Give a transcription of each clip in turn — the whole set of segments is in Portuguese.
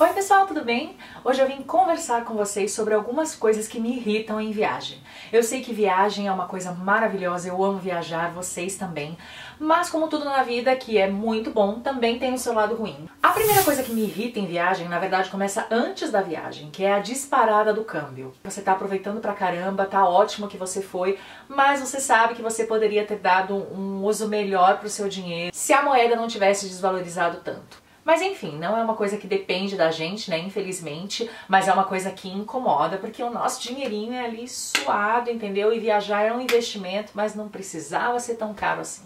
Oi pessoal, tudo bem? Hoje eu vim conversar com vocês sobre algumas coisas que me irritam em viagem. Eu sei que viagem é uma coisa maravilhosa, eu amo viajar, vocês também, mas como tudo na vida que é muito bom, também tem o seu lado ruim. A primeira coisa que me irrita em viagem, na verdade, começa antes da viagem, que é a disparada do câmbio. Você tá aproveitando pra caramba, tá ótimo que você foi, mas você sabe que você poderia ter dado um uso melhor pro seu dinheiro se a moeda não tivesse desvalorizado tanto. Mas enfim, não é uma coisa que depende da gente, né, infelizmente, mas é uma coisa que incomoda, porque o nosso dinheirinho é ali suado, entendeu? E viajar é um investimento, mas não precisava ser tão caro assim.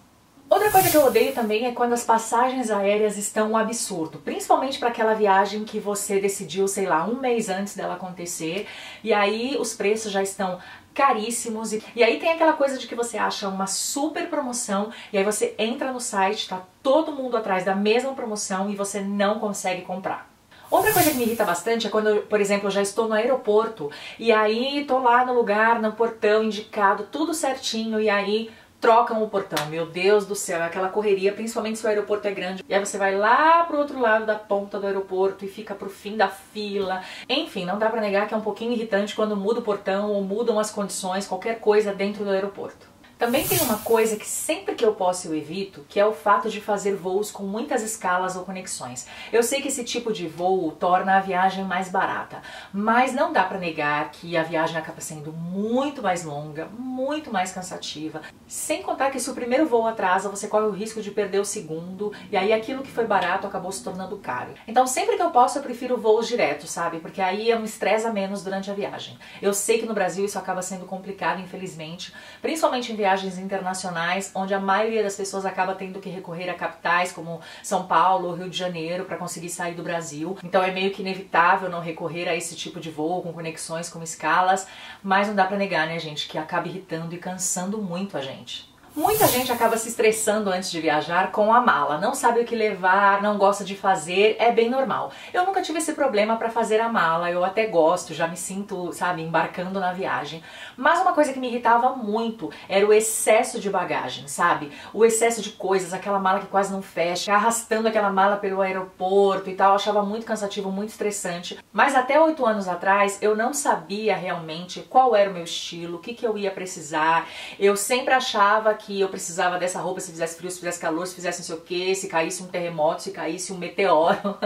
Outra coisa que eu odeio também é quando as passagens aéreas estão um absurdo, principalmente para aquela viagem que você decidiu, sei lá, um mês antes dela acontecer, e aí os preços já estão caríssimos, e aí tem aquela coisa de que você acha uma super promoção, e aí você entra no site, tá todo mundo atrás da mesma promoção e você não consegue comprar. Outra coisa que me irrita bastante é quando, por exemplo, eu já estou no aeroporto, e aí tô lá no lugar, no portão indicado, tudo certinho, e aí trocam o portão. Meu Deus do céu, é aquela correria, principalmente se o aeroporto é grande. E aí você vai lá pro outro lado da ponta do aeroporto e fica pro fim da fila. Enfim, não dá pra negar que é um pouquinho irritante quando muda o portão ou mudam as condições, qualquer coisa dentro do aeroporto. Também tem uma coisa que sempre que eu posso eu evito, que é o fato de fazer voos com muitas escalas ou conexões. Eu sei que esse tipo de voo torna a viagem mais barata, mas não dá pra negar que a viagem acaba sendo muito mais longa, muito mais cansativa. Sem contar que se o primeiro voo atrasa, você corre o risco de perder o segundo, e aí aquilo que foi barato acabou se tornando caro. Então sempre que eu posso eu prefiro voos diretos, sabe? Porque aí é um estresse a menos durante a viagem. Eu sei que no Brasil isso acaba sendo complicado, infelizmente, principalmente em viagens internacionais, onde a maioria das pessoas acaba tendo que recorrer a capitais como São Paulo ou Rio de Janeiro para conseguir sair do Brasil. Então é meio que inevitável não recorrer a esse tipo de voo com conexões, com escalas, mas não dá pra negar, né, gente, que acaba irritando e cansando muito a gente. Muita gente acaba se estressando antes de viajar com a mala, não sabe o que levar, não gosta de fazer, é bem normal. Eu nunca tive esse problema para fazer a mala, eu até gosto, já me sinto, sabe, embarcando na viagem. Mas uma coisa que me irritava muito era o excesso de bagagem, sabe? O excesso de coisas, aquela mala que quase não fecha, arrastando aquela mala pelo aeroporto e tal, eu achava muito cansativo, muito estressante. Mas até 8 anos atrás eu não sabia realmente qual era o meu estilo, o que eu ia precisar. Eu sempre achava que eu precisava dessa roupa se fizesse frio, se fizesse calor, se fizesse não sei o que, se caísse um terremoto, se caísse um meteoro.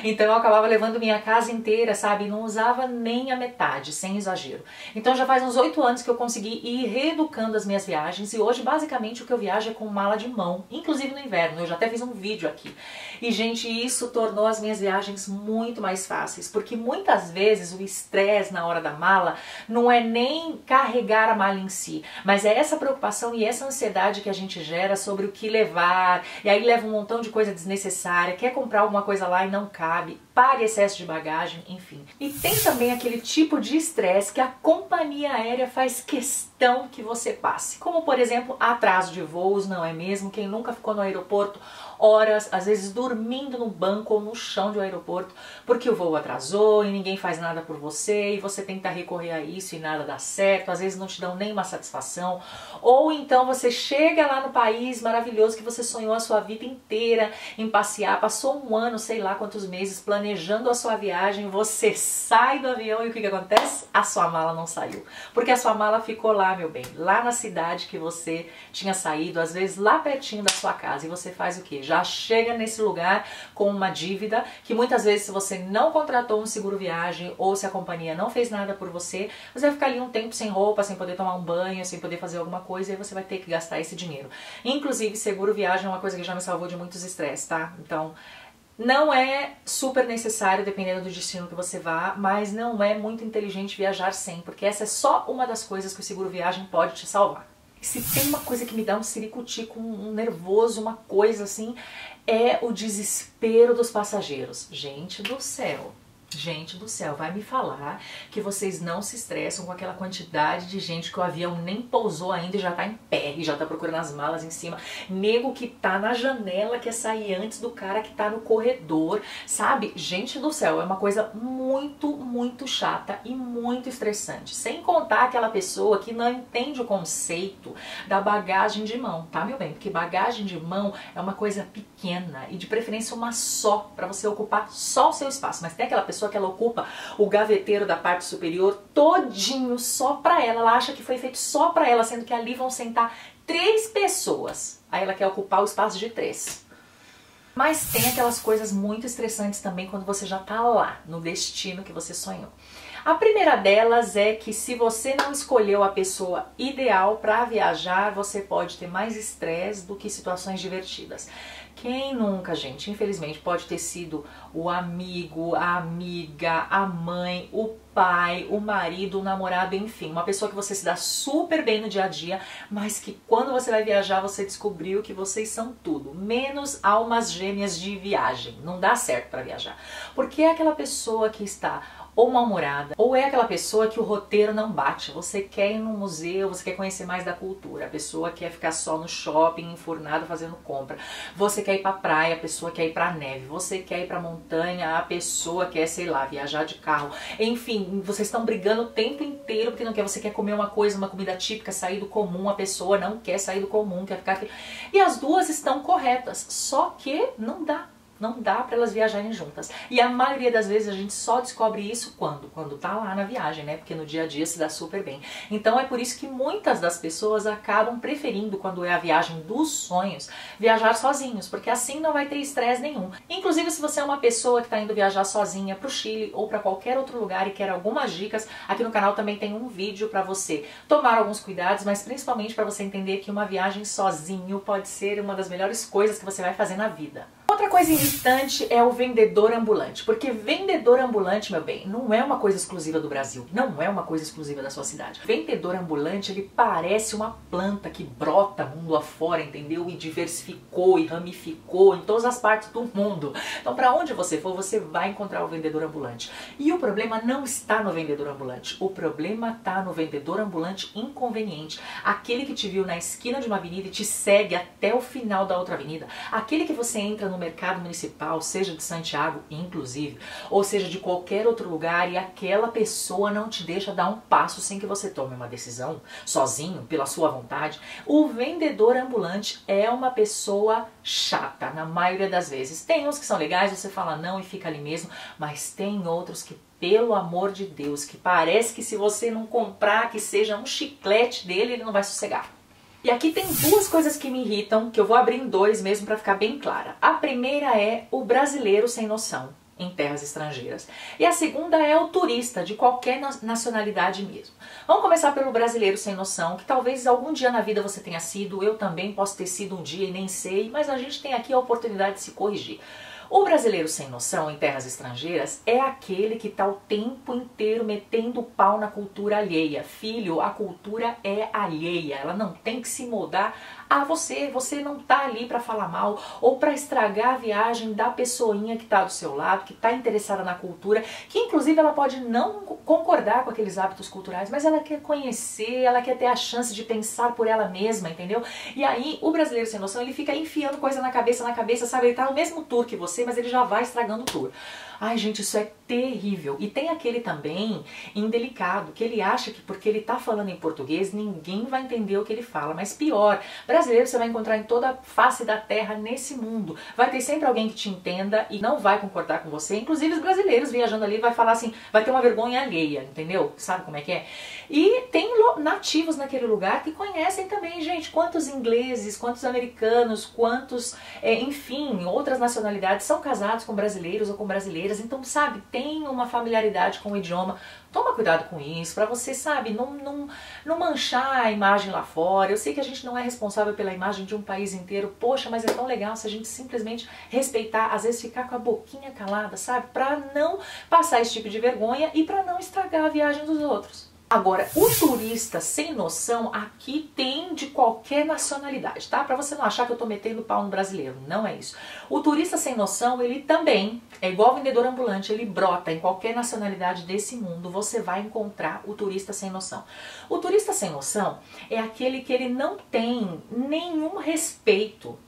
Então eu acabava levando minha casa inteira, sabe? E não usava nem a metade, sem exagero. Então já faz uns 8 anos que eu consegui ir reeducando as minhas viagens e hoje basicamente o que eu viajo é com mala de mão, inclusive no inverno. Eu já até fiz um vídeo aqui. E gente, isso tornou as minhas viagens muito mais fáceis, porque muitas vezes o estresse na hora da mala não é nem carregar a mala em si, mas é essa preocupação e essa ansiedade que a gente gera sobre o que levar, e aí leva um montão de coisa desnecessária, quer comprar alguma coisa lá e não cabe, para excesso de bagagem, enfim. E tem também aquele tipo de estresse que a companhia aérea faz questão que você passe, como por exemplo atraso de voos, não é mesmo? Quem nunca ficou no aeroporto horas, às vezes dormindo no banco ou no chão do aeroporto, porque o voo atrasou e ninguém faz nada por você e você tenta recorrer a isso e nada dá certo, às vezes não te dão nenhuma satisfação, ou então você chega lá no país maravilhoso que você sonhou a sua vida inteira em passear, passou um ano, sei lá quantos meses planejando a sua viagem, você sai do avião e o que acontece? A sua mala não saiu, porque a sua mala ficou lá, meu bem, lá na cidade que você tinha saído, às vezes lá pertinho da sua casa, e você faz o quê? Já chega nesse lugar com uma dívida que muitas vezes se você não contratou um seguro viagem ou se a companhia não fez nada por você, você vai ficar ali um tempo sem roupa, sem poder tomar um banho, sem poder fazer alguma coisa e aí você vai ter que gastar esse dinheiro. Inclusive seguro viagem é uma coisa que já me salvou de muitos estresses, tá? Então não é super necessário dependendo do destino que você vá, mas não é muito inteligente viajar sem, porque essa é só uma das coisas que o seguro viagem pode te salvar. Se tem uma coisa que me dá um ciricutico, um nervoso, uma coisa assim, é o desespero dos passageiros. Gente do céu! Gente do céu, vai me falar que vocês não se estressam com aquela quantidade de gente que o avião nem pousou ainda e já tá em pé, e já tá procurando as malas em cima. Nego que tá na janela, quer sair antes do cara que tá no corredor, sabe? Gente do céu, é uma coisa muito, muito chata e muito estressante. Sem contar aquela pessoa que não entende o conceito da bagagem de mão, tá, meu bem? Porque bagagem de mão é uma coisa pequena e de preferência uma só, pra você ocupar só o seu espaço. Mas tem aquela pessoa que ela ocupa o gaveteiro da parte superior todinho só pra ela. Ela acha que foi feito só pra ela, sendo que ali vão sentar 3 pessoas. Aí ela quer ocupar o espaço de 3. Mas tem aquelas coisas muito estressantes também quando você já tá lá, no destino que você sonhou. A primeira delas é que se você não escolheu a pessoa ideal para viajar, você pode ter mais estresse do que situações divertidas. Quem nunca, gente? Infelizmente pode ter sido o amigo, a amiga, a mãe, o pai, o marido, o namorado, enfim, uma pessoa que você se dá super bem no dia a dia, mas que quando você vai viajar você descobriu que vocês são tudo, menos almas gêmeas de viagem. Não dá certo para viajar, porque é aquela pessoa que está ou mal-humorada, ou é aquela pessoa que o roteiro não bate. Você quer ir no museu, você quer conhecer mais da cultura, a pessoa quer ficar só no shopping, enfurnada, fazendo compra. Você quer ir pra praia, a pessoa quer ir pra neve. Você quer ir pra montanha, a pessoa quer, sei lá, viajar de carro. Enfim, vocês estão brigando o tempo inteiro porque não quer. Você quer comer uma coisa, uma comida típica, sair do comum, a pessoa não quer sair do comum, quer ficar aqui. E as duas estão corretas, só que não dá. Não dá para elas viajarem juntas. E a maioria das vezes a gente só descobre isso quando? Quando tá lá na viagem, né? Porque no dia a dia se dá super bem. Então é por isso que muitas das pessoas acabam preferindo, quando é a viagem dos sonhos, viajar sozinhos, porque assim não vai ter estresse nenhum. Inclusive, se você é uma pessoa que tá indo viajar sozinha pro Chile ou para qualquer outro lugar e quer algumas dicas, aqui no canal também tem um vídeo para você tomar alguns cuidados, mas principalmente para você entender que uma viagem sozinho pode ser uma das melhores coisas que você vai fazer na vida. Outra coisa irritante é o vendedor ambulante, porque vendedor ambulante, meu bem, não é uma coisa exclusiva do Brasil, não é uma coisa exclusiva da sua cidade. Vendedor ambulante, ele parece uma planta que brota mundo afora, entendeu? E diversificou e ramificou em todas as partes do mundo. Então, para onde você for, você vai encontrar o vendedor ambulante. E o problema não está no vendedor ambulante, o problema está no vendedor ambulante inconveniente, aquele que te viu na esquina de uma avenida e te segue até o final da outra avenida, aquele que você entra no mercado municipal, seja de Santiago, inclusive, ou seja de qualquer outro lugar, e aquela pessoa não te deixa dar um passo sem que você tome uma decisão, sozinho, pela sua vontade. O vendedor ambulante é uma pessoa chata, na maioria das vezes. Tem uns que são legais, você fala não e fica ali mesmo, mas tem outros que, pelo amor de Deus, que parece que se você não comprar, que seja um chiclete dele, ele não vai sossegar. E aqui tem duas coisas que me irritam, que eu vou abrir em 2 mesmo para ficar bem clara. A primeira é o brasileiro sem noção em terras estrangeiras. E a segunda é o turista, de qualquer nacionalidade mesmo. Vamos começar pelo brasileiro sem noção, que talvez algum dia na vida você tenha sido, eu também posso ter sido um dia e nem sei, mas a gente tem aqui a oportunidade de se corrigir. O brasileiro sem noção em terras estrangeiras é aquele que está o tempo inteiro metendo o pau na cultura alheia. Filho, a cultura é alheia, ela não tem que se moldar a você. Você não está ali para falar mal ou para estragar a viagem da pessoinha que está do seu lado, que está interessada na cultura, que inclusive ela pode não concordar com aqueles hábitos culturais, mas ela quer conhecer, ela quer ter a chance de pensar por ela mesma, entendeu? E aí o brasileiro sem noção, ele fica enfiando coisa na cabeça, sabe? Ele tá no mesmo tour que você, mas ele já vai estragando o tour. Ai, gente, isso é terrível. E tem aquele também indelicado, que ele acha que porque ele tá falando em português, ninguém vai entender o que ele fala. Mas pior, brasileiro você vai encontrar em toda a face da terra nesse mundo. Vai ter sempre alguém que te entenda e não vai concordar com você. Inclusive os brasileiros viajando ali vai falar assim, vai ter uma vergonha alheia, entendeu? Sabe como é que é? E tem nativos naquele lugar que conhecem também, gente. Quantos ingleses, quantos americanos, quantos, enfim, outras nacionalidades são casados com brasileiros ou com brasileiras. Então, sabe, tem uma familiaridade com o idioma. Toma cuidado com isso, pra você, sabe, não manchar a imagem lá fora. Eu sei que a gente não é responsável pela imagem de um país inteiro. Poxa, mas é tão legal se a gente simplesmente respeitar, às vezes ficar com a boquinha calada, sabe? Pra não passar esse tipo de vergonha e pra não estragar a viagem dos outros. Agora, o turista sem noção aqui tem de qualquer nacionalidade, tá? Pra você não achar que eu tô metendo pau no brasileiro, não é isso. O turista sem noção, ele também é igual vendedor ambulante, ele brota em qualquer nacionalidade desse mundo, você vai encontrar o turista sem noção. O turista sem noção é aquele que ele não tem nenhum respeito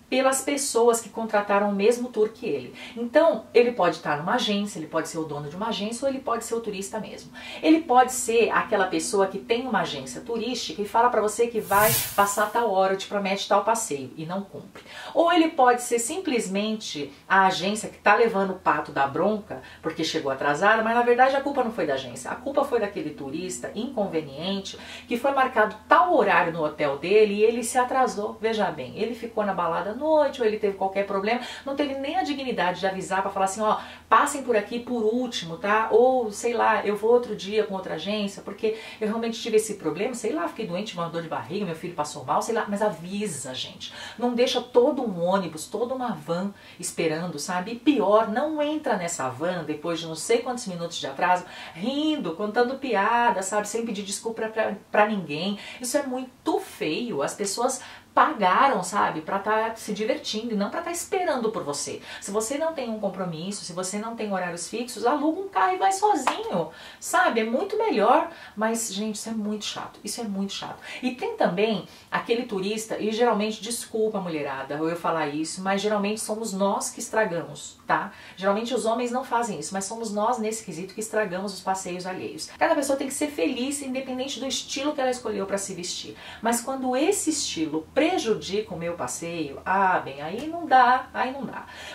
pelas pessoas que contrataram o mesmo tour que ele. Então, ele pode estar numa agência, ele pode ser o dono de uma agência ou ele pode ser o turista mesmo. Ele pode ser aquela pessoa que tem uma agência turística e fala pra você que vai passar tal hora, te promete tal passeio e não cumpre. Ou ele pode ser simplesmente a agência que tá levando o pato da bronca porque chegou atrasada, mas na verdade a culpa não foi da agência, a culpa foi daquele turista inconveniente que foi marcado tal horário no hotel dele e ele se atrasou. Veja bem, ele ficou na balada noite, ou ele teve qualquer problema, não teve nem a dignidade de avisar pra falar assim, ó, passem por aqui por último, tá? Ou, sei lá, eu vou outro dia com outra agência, porque eu realmente tive esse problema, sei lá, fiquei doente, tive uma dor de barriga, meu filho passou mal, sei lá, mas avisa, gente. Não deixa todo um ônibus, toda uma van esperando, sabe? E pior, não entra nessa van depois de não sei quantos minutos de atraso, rindo, contando piada, sabe? Sem pedir desculpa pra ninguém. Isso é muito feio. As pessoas pagaram, sabe, pra estar se divertindo e não pra estar esperando por você. Se você não tem um compromisso, se você não tem horários fixos, aluga um carro e vai sozinho, sabe? É muito melhor, mas, gente, isso é muito chato, isso é muito chato. E tem também aquele turista, e geralmente, desculpa, mulherada, eu falar isso, mas geralmente somos nós que estragamos, tá? Geralmente os homens não fazem isso, mas somos nós nesse quesito que estragamos os passeios alheios. Cada pessoa tem que ser feliz, independente do estilo que ela escolheu pra se vestir. Mas quando esse estilo prejudica o meu passeio, ah, bem, aí não dá.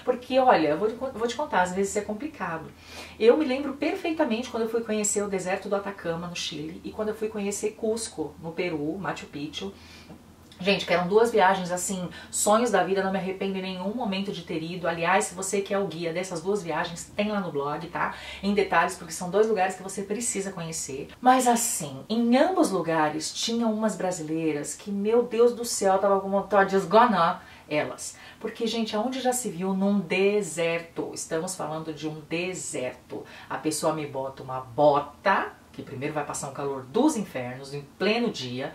Porque, olha, eu vou te contar, às vezes isso é complicado. Eu me lembro perfeitamente quando eu fui conhecer o deserto do Atacama, no Chile, e quando eu fui conhecer Cusco, no Peru, Machu Picchu. Gente, que eram duas viagens, assim, sonhos da vida, não me arrependo em nenhum momento de ter ido. Aliás, se você quer o guia dessas duas viagens, tem lá no blog, tá? Em detalhes, porque são dois lugares que você precisa conhecer. Mas assim, em ambos lugares tinham umas brasileiras que, meu Deus do céu, eu tava com vontade de esganar elas. Porque, gente, aonde já se viu num deserto? Estamos falando de um deserto. A pessoa me bota uma bota, que primeiro vai passar um calor dos infernos, em pleno dia,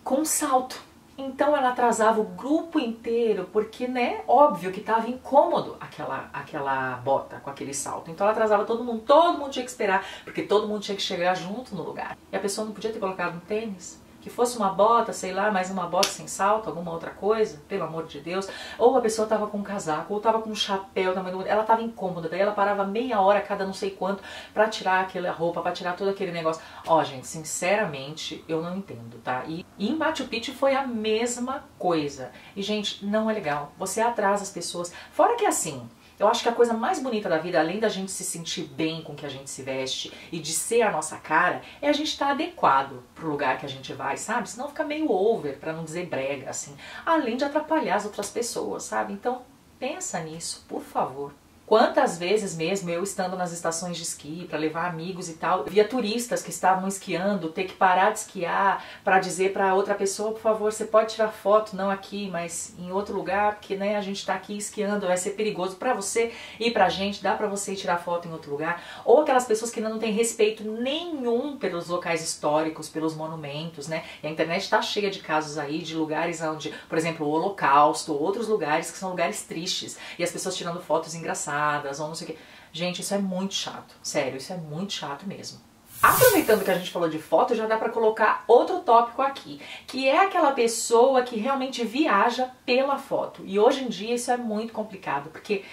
com salto. Então ela atrasava o grupo inteiro, porque, né, óbvio que tava incômodo aquela bota com aquele salto. Então ela atrasava todo mundo tinha que esperar, porque todo mundo tinha que chegar junto no lugar. E a pessoa não podia ter colocado um tênis, que fosse uma bota, sei lá, mais uma bota sem salto, alguma outra coisa, pelo amor de Deus. Ou a pessoa tava com um casaco, ou tava com um chapéu, ela tava incômoda, daí ela parava meia hora cada não sei quanto pra tirar aquela roupa, pra tirar todo aquele negócio. Ó, gente, sinceramente, eu não entendo, tá? E em Machu Picchu foi a mesma coisa. E, gente, não é legal. Você atrasa as pessoas. Fora que assim, eu acho que a coisa mais bonita da vida, além da gente se sentir bem com o que a gente se veste e de ser a nossa cara, é a gente estar adequado pro lugar que a gente vai, sabe? Senão fica meio over, pra não dizer brega, assim. Além de atrapalhar as outras pessoas, sabe? Então, pensa nisso, por favor. Quantas vezes mesmo eu estando nas estações de esqui para levar amigos e tal, via turistas que estavam esquiando, ter que parar de esquiar para dizer para outra pessoa, por favor, você pode tirar foto, não aqui, mas em outro lugar, porque, né, a gente tá aqui esquiando, vai ser perigoso para você e pra gente, dá para você tirar foto em outro lugar. Ou aquelas pessoas que não têm respeito nenhum pelos locais históricos, pelos monumentos, né? E a internet tá cheia de casos aí, de lugares onde, por exemplo, o Holocausto, outros lugares que são lugares tristes, e as pessoas tirando fotos engraçadas, ou não sei o que. Gente, isso é muito chato. Sério, isso é muito chato mesmo. Aproveitando que a gente falou de foto, já dá pra colocar outro tópico aqui, que é aquela pessoa que realmente viaja pela foto. E hoje em dia isso é muito complicado, porque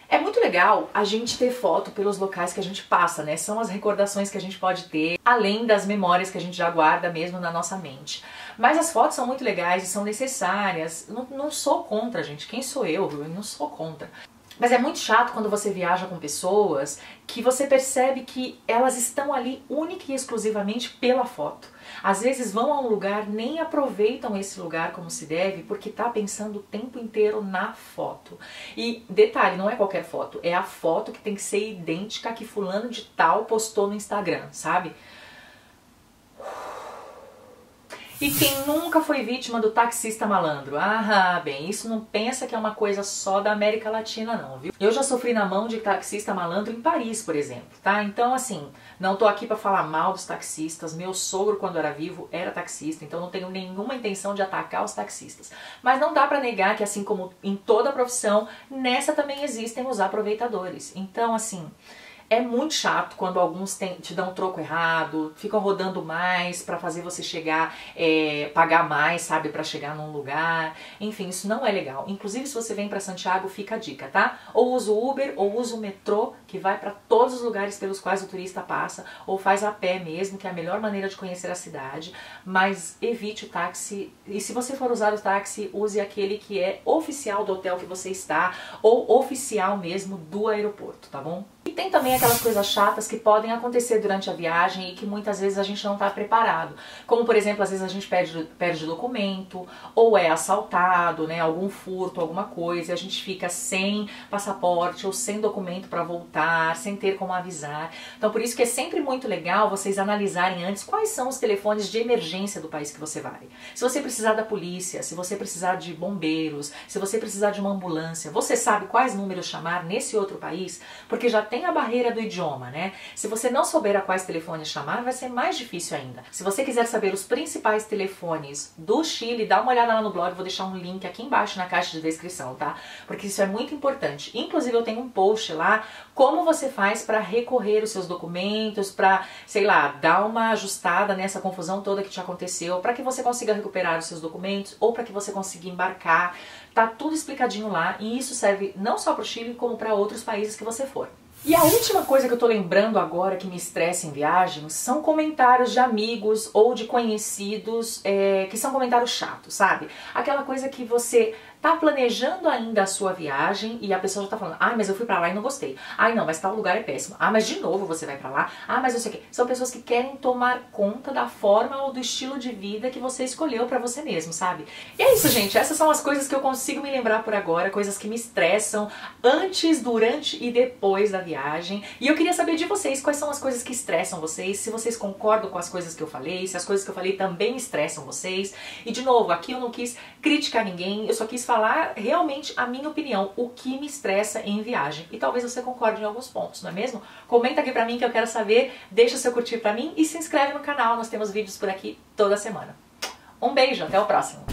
é muito legal a gente ter foto pelos locais que a gente passa, né? São as recordações que a gente pode ter, além das memórias que a gente já guarda mesmo na nossa mente. Mas as fotos são muito legais e são necessárias. Não sou contra, gente. Quem sou eu? Eu não sou contra. Mas é muito chato quando você viaja com pessoas que você percebe que elas estão ali única e exclusivamente pela foto. Às vezes vão a um lugar, nem aproveitam esse lugar como se deve, porque tá pensando o tempo inteiro na foto. E detalhe, não é qualquer foto, é a foto que tem que ser idêntica a que fulano de tal postou no Instagram, sabe? E quem nunca foi vítima do taxista malandro? Ah, bem, isso não pensa que é uma coisa só da América Latina não, viu? Eu já sofri na mão de taxista malandro em Paris, por exemplo, tá? Então, assim, não tô aqui pra falar mal dos taxistas. Meu sogro, quando era vivo, era taxista, então não tenho nenhuma intenção de atacar os taxistas. Mas não dá pra negar que, assim como em toda profissão, nessa também existem os aproveitadores. Então, assim, é muito chato quando alguns te dão um troco errado, ficam rodando mais pra fazer você chegar, pagar mais, sabe, pra chegar num lugar. Enfim, isso não é legal. Inclusive, se você vem pra Santiago, fica a dica, tá? Ou usa o Uber, ou usa o metrô, que vai pra todos os lugares pelos quais o turista passa, ou faz a pé mesmo, que é a melhor maneira de conhecer a cidade. Mas evite o táxi, e se você for usar o táxi, use aquele que é oficial do hotel que você está, ou oficial mesmo do aeroporto, tá bom? E tem também aquelas coisas chatas que podem acontecer durante a viagem e que muitas vezes a gente não está preparado. Como, por exemplo, às vezes a gente perde documento, ou é assaltado, né, algum furto, alguma coisa, e a gente fica sem passaporte ou sem documento para voltar, sem ter como avisar. Então, por isso que é sempre muito legal vocês analisarem antes quais são os telefones de emergência do país que você vai. Se você precisar da polícia, se você precisar de bombeiros, se você precisar de uma ambulância, você sabe quais números chamar nesse outro país? Porque já tem a barreira do idioma, né? Se você não souber a quais telefones chamar, vai ser mais difícil ainda. Se você quiser saber os principais telefones do Chile, dá uma olhada lá no blog, vou deixar um link aqui embaixo na caixa de descrição, tá? Porque isso é muito importante. Inclusive eu tenho um post lá, como você faz para recorrer os seus documentos, para, sei lá, dar uma ajustada nessa confusão toda que te aconteceu, para que você consiga recuperar os seus documentos ou para que você consiga embarcar. Tá tudo explicadinho lá e isso serve não só para o Chile, como para outros países que você for. E a última coisa que eu tô lembrando agora que me estressa em viagens são comentários de amigos ou de conhecidos que são comentários chatos, sabe? Aquela coisa que você tá planejando ainda a sua viagem e a pessoa já tá falando, ai, mas eu fui pra lá e não gostei. Ai, não, mas tal lugar é péssimo. Ah, mas de novo você vai pra lá. Ah, mas eu sei o quê. São pessoas que querem tomar conta da forma ou do estilo de vida que você escolheu pra você mesmo, sabe? E é isso, gente. Essas são as coisas que eu consigo me lembrar por agora, coisas que me estressam antes, durante e depois da viagem. E eu queria saber de vocês quais são as coisas que estressam vocês, se vocês concordam com as coisas que eu falei, se as coisas que eu falei também estressam vocês. E de novo, aqui eu não quis criticar ninguém, eu só quis falar realmente a minha opinião, o que me estressa em viagem. E talvez você concorde em alguns pontos, não é mesmo? Comenta aqui pra mim que eu quero saber, deixa seu curtir pra mim e se inscreve no canal, nós temos vídeos por aqui toda semana. Um beijo, até o próximo!